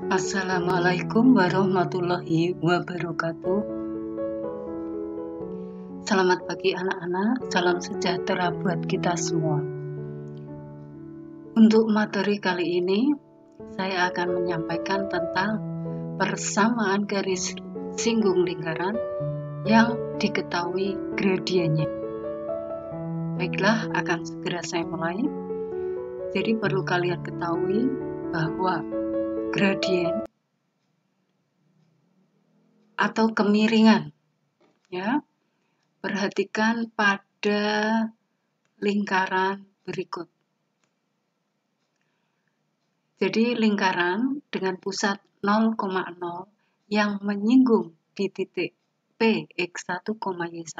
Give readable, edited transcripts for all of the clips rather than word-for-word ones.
Assalamualaikum warahmatullahi wabarakatuh. Selamat pagi anak-anak, salam sejahtera buat kita semua. Untuk materi kali ini, saya akan menyampaikan tentang persamaan garis singgung lingkaran yang diketahui gradiennya. Baiklah, akan segera saya mulai. Jadi perlu kalian ketahui bahwa gradien atau kemiringan, ya, perhatikan pada lingkaran berikut. Jadi lingkaran dengan pusat 0,0 yang menyinggung di titik P X1, Y1,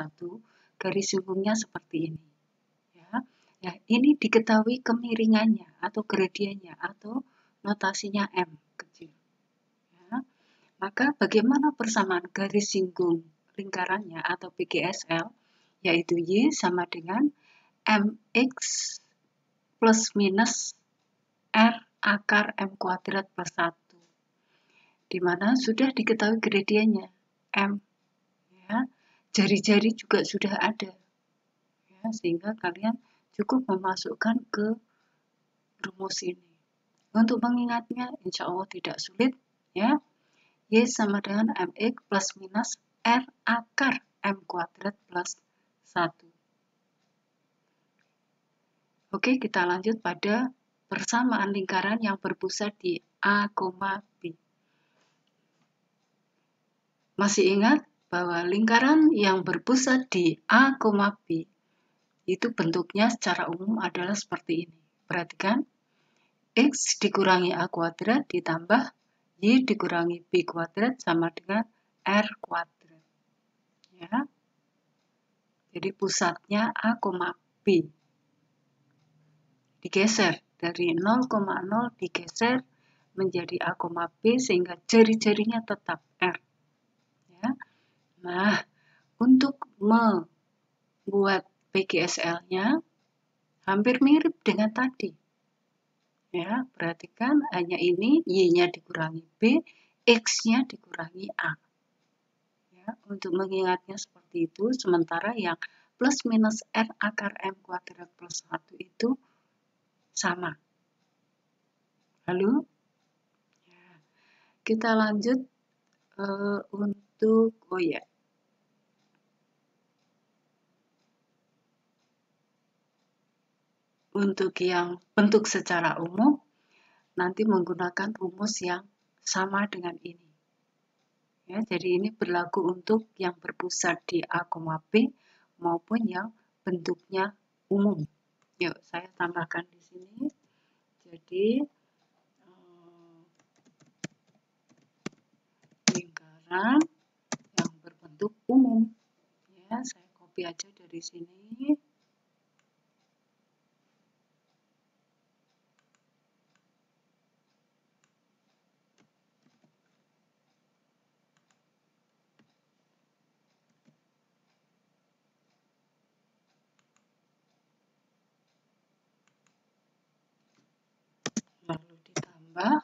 garis singgungnya seperti ini. Ya, ini diketahui kemiringannya atau gradiennya atau notasinya M kecil. Ya, maka bagaimana persamaan garis singgung lingkarannya atau PGSL, yaitu Y sama dengan MX plus minus R akar M kuadrat plus 1, di mana sudah diketahui gradiennya M, ya. Jari-jari juga sudah ada, ya, sehingga kalian cukup memasukkan ke rumus ini. Untuk mengingatnya insya Allah tidak sulit, ya. Y sama dengan MX plus minus R akar M kuadrat plus 1. Oke, kita lanjut pada persamaan lingkaran yang berpusat di A, B. Masih ingat bahwa lingkaran yang berpusat di A, B itu bentuknya secara umum adalah seperti ini. Perhatikan, X dikurangi A kuadrat ditambah Y dikurangi B kuadrat sama dengan R kuadrat. Ya. Jadi pusatnya A, B. Digeser dari 0,0 digeser menjadi A, B sehingga jari-jarinya tetap R. Ya. Nah, untuk membuat PGSL-nya hampir mirip dengan tadi. Ya, perhatikan hanya ini Y-nya dikurangi B, X-nya dikurangi A. Ya, untuk mengingatnya seperti itu, sementara yang plus minus R akar M kuadrat plus 1 itu sama. Lalu, ya, kita lanjut untuk, untuk yang bentuk secara umum, nanti menggunakan rumus yang sama dengan ini. Ya, jadi ini berlaku untuk yang berpusat di A, B maupun yang bentuknya umum. Yuk, saya tambahkan di sini. Jadi, lingkaran yang berbentuk umum. Ya, saya copy aja dari sini. Lalu ditambah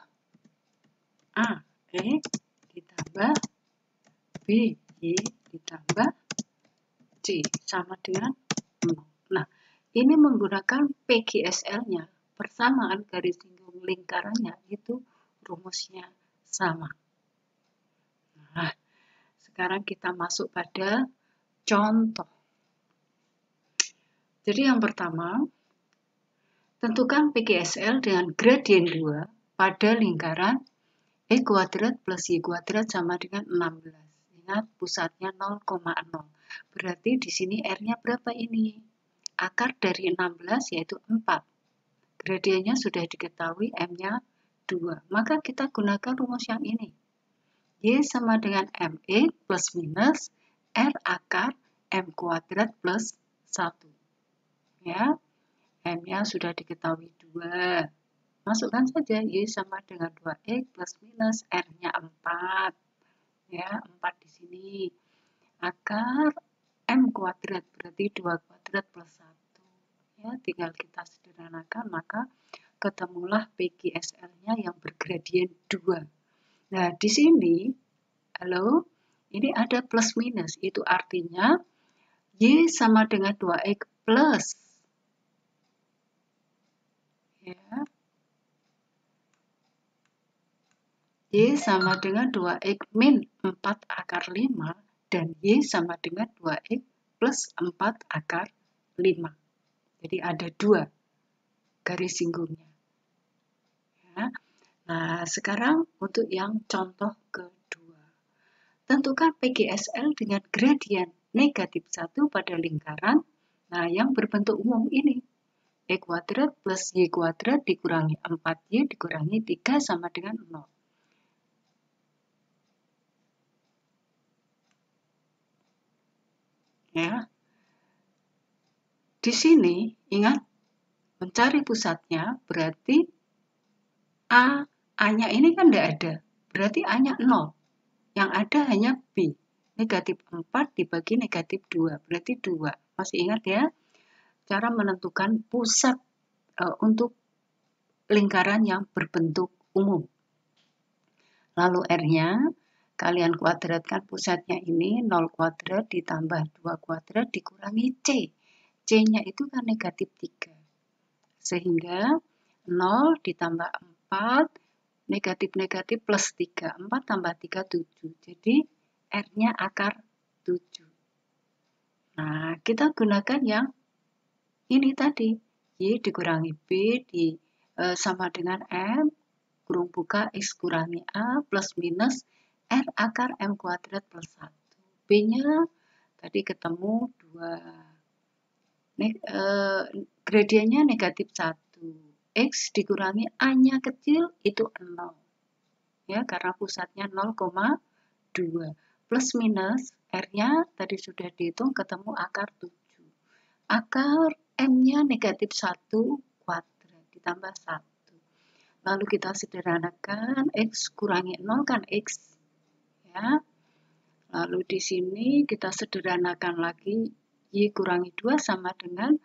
A, E, ditambah B, Y, ditambah C, sama dengan 0. Nah, ini menggunakan PGSL-nya, persamaan garis singgung lingkarannya, itu rumusnya sama. Nah, sekarang kita masuk pada contoh. Jadi yang pertama, tentukan PGSL dengan gradien 2 pada lingkaran E kuadrat plus Y kuadrat sama dengan 16. Ingat pusatnya 0,0. Berarti di sini R-nya berapa ini? Akar dari 16 yaitu 4. Gradiennya sudah diketahui, M-nya 2. Maka kita gunakan rumus yang ini. Y sama dengan MX plus minus R akar M kuadrat plus 1. Ya, M-nya sudah diketahui 2. Masukkan saja Y sama dengan 2X plus minus R-nya 4. Ya, 4 di sini. Akar M kuadrat berarti 2 kuadrat plus 1. Ya, tinggal kita sederhanakan, maka ketemulah PGSL-nya yang bergradien 2. Nah, di sini, halo, ini ada plus minus. Itu artinya Y sama dengan 2X plus. Ya. Y sama dengan 2X min 4 akar 5 dan Y sama dengan 2X plus 4 akar 5. Jadi ada 2 garis singgungnya. Ya. Nah, sekarang untuk yang contoh kedua. Tentukan PGSL dengan gradien negatif 1 pada lingkaran. Nah, yang berbentuk umum ini. Y kuadrat plus Y kuadrat dikurangi 4Y dikurangi 3 sama dengan 0. Ya. Di sini, ingat, mencari pusatnya berarti A-nya ini kan tidak ada. Berarti A-nya 0. Yang ada hanya B. Negatif 4 dibagi negatif 2. Berarti 2. Masih ingat ya? Cara menentukan pusat untuk lingkaran yang berbentuk umum. Lalu R-nya, kalian kuadratkan pusatnya ini 0 kuadrat ditambah 2 kuadrat dikurangi C. C-nya itu kan negatif 3. Sehingga 0 ditambah 4, negatif-negatif plus 3. 4 tambah 3, 7. Jadi R-nya akar 7. Nah, kita gunakan yang ini tadi. Y dikurangi B sama dengan M, kurung buka X kurangi A plus minus R akar M kuadrat plus 1. B-nya tadi ketemu 2. Gradiennya negatif 1. X dikurangi A-nya kecil itu 0. Ya, karena pusatnya 0,2. Plus minus R-nya tadi sudah dihitung ketemu akar 7. Akar M-nya negatif 1 kuadrat ditambah 1. Lalu kita sederhanakan, X kurangi 0 kan X. Ya. Lalu di sini kita sederhanakan lagi, Y kurangi 2 sama dengan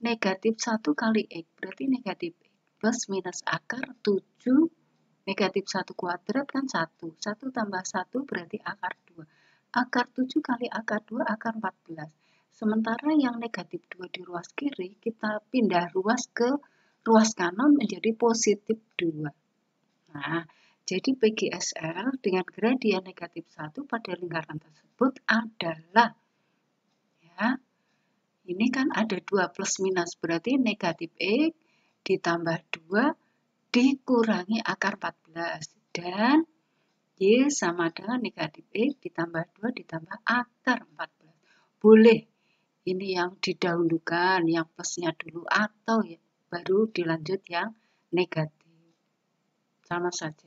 negatif 1 kali X. Berarti negatif X plus minus akar 7, negatif 1 kuadrat kan 1. 1 tambah 1 berarti akar 2. Akar 7 kali akar 2, akar 14. Sementara yang negatif 2 di ruas kiri, kita pindah ruas ke ruas kanan menjadi positif 2. Nah, jadi PGSL dengan gradien negatif 1 pada lingkaran tersebut adalah, ya, ini kan ada 2 plus minus, berarti negatif X ditambah 2 dikurangi akar 14. Dan Y sama dengan negatif X ditambah 2 ditambah akar 14. Boleh ini yang didahulukan, yang plusnya dulu, atau ya, baru dilanjut yang negatif. Sama saja.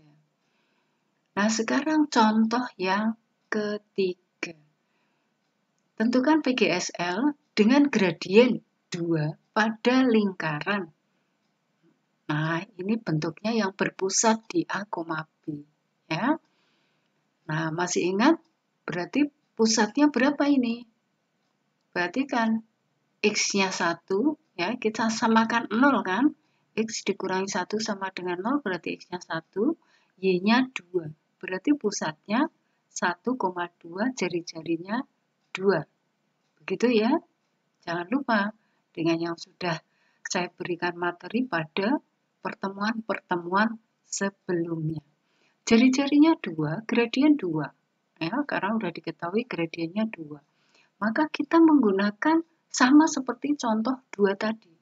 Nah, sekarang contoh yang ketiga. Tentukan PGSL dengan gradien 2 pada lingkaran. Nah, ini bentuknya yang berpusat di A, B. Ya. Nah, masih ingat? Berarti pusatnya berapa ini? Berarti kan X-nya 1, ya, kita samakan 0 kan? X dikurangi 1 sama dengan 0, berarti X-nya 1, Y-nya 2. Berarti pusatnya 1,2, jari-jarinya 2. Begitu ya? Jangan lupa dengan yang sudah saya berikan materi pada pertemuan-pertemuan sebelumnya. Jari-jarinya 2, gradien 2. Ya, karena sudah diketahui gradiennya 2. Maka kita menggunakan sama seperti contoh 2 tadi.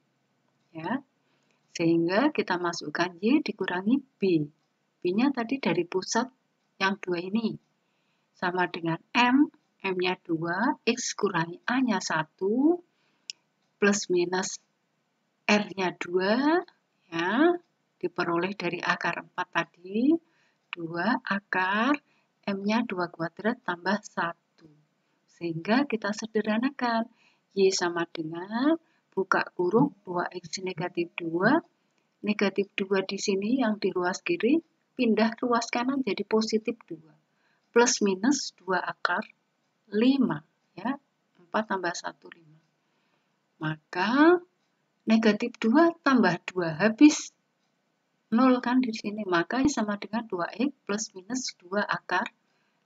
Ya. Sehingga kita masukkan Y dikurangi B. B-nya tadi dari pusat yang 2 ini. Sama dengan M, M-nya 2, X kurangi A-nya 1, plus minus R-nya 2, ya, diperoleh dari akar 4 tadi. 2 akar M-nya 2 kuadrat tambah 1. Sehingga kita sederhanakan. Y sama dengan buka kurung 2X negatif 2. Negatif 2 di sini yang di ruas kiri, pindah ruas kanan jadi positif 2. Plus minus 2 akar 5. Ya, 4 tambah 1, 5. Maka negatif 2 tambah 2 habis. 0 kan di sini, maka sama dengan 2X plus minus 2 akar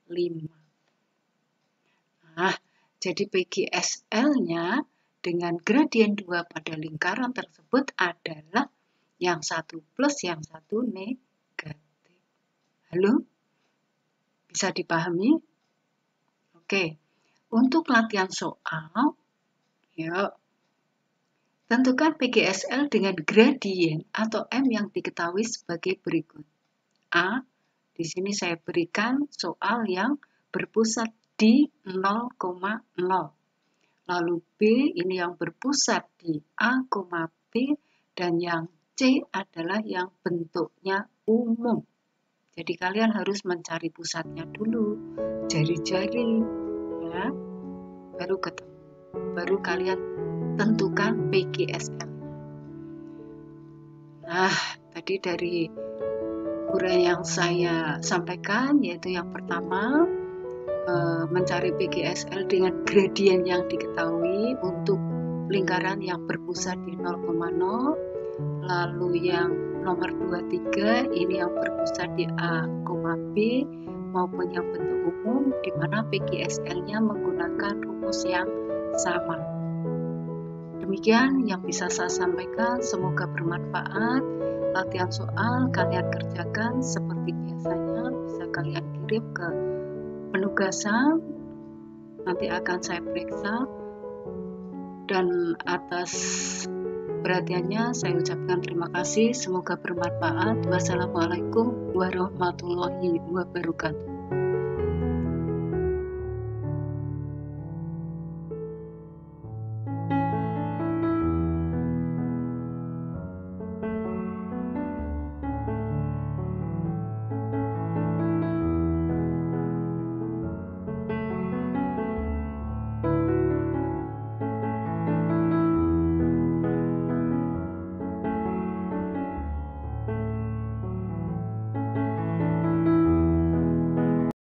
5. Nah, jadi PGSL-nya dengan gradien 2 pada lingkaran tersebut adalah yang satu plus, yang satu negatif. Halo? Bisa dipahami? Oke, untuk latihan soal, yuk. Tentukan PGSL dengan gradien atau M yang diketahui sebagai berikut. A, di sini saya berikan soal yang berpusat di 0,0. Lalu B, ini yang berpusat di A, B, dan yang C adalah yang bentuknya umum. Jadi kalian harus mencari pusatnya dulu, jari-jari, ya, baru ketemu. Baru kalian tentukan PGSL. Nah, tadi dari uraian yang saya sampaikan, yaitu yang pertama, mencari PGSL dengan gradien yang diketahui untuk lingkaran yang berpusat di 0,0. Lalu yang nomor 23, ini yang berpusat di A, B, maupun yang bentuk umum, di mana PGSL-nya menggunakan rumus yang sama. Demikian yang bisa saya sampaikan, semoga bermanfaat. Latihan soal kalian kerjakan seperti biasanya, bisa kalian kirim ke penugasan, nanti akan saya periksa, dan atas perhatiannya saya ucapkan terima kasih, semoga bermanfaat. Wassalamualaikum warahmatullahi wabarakatuh.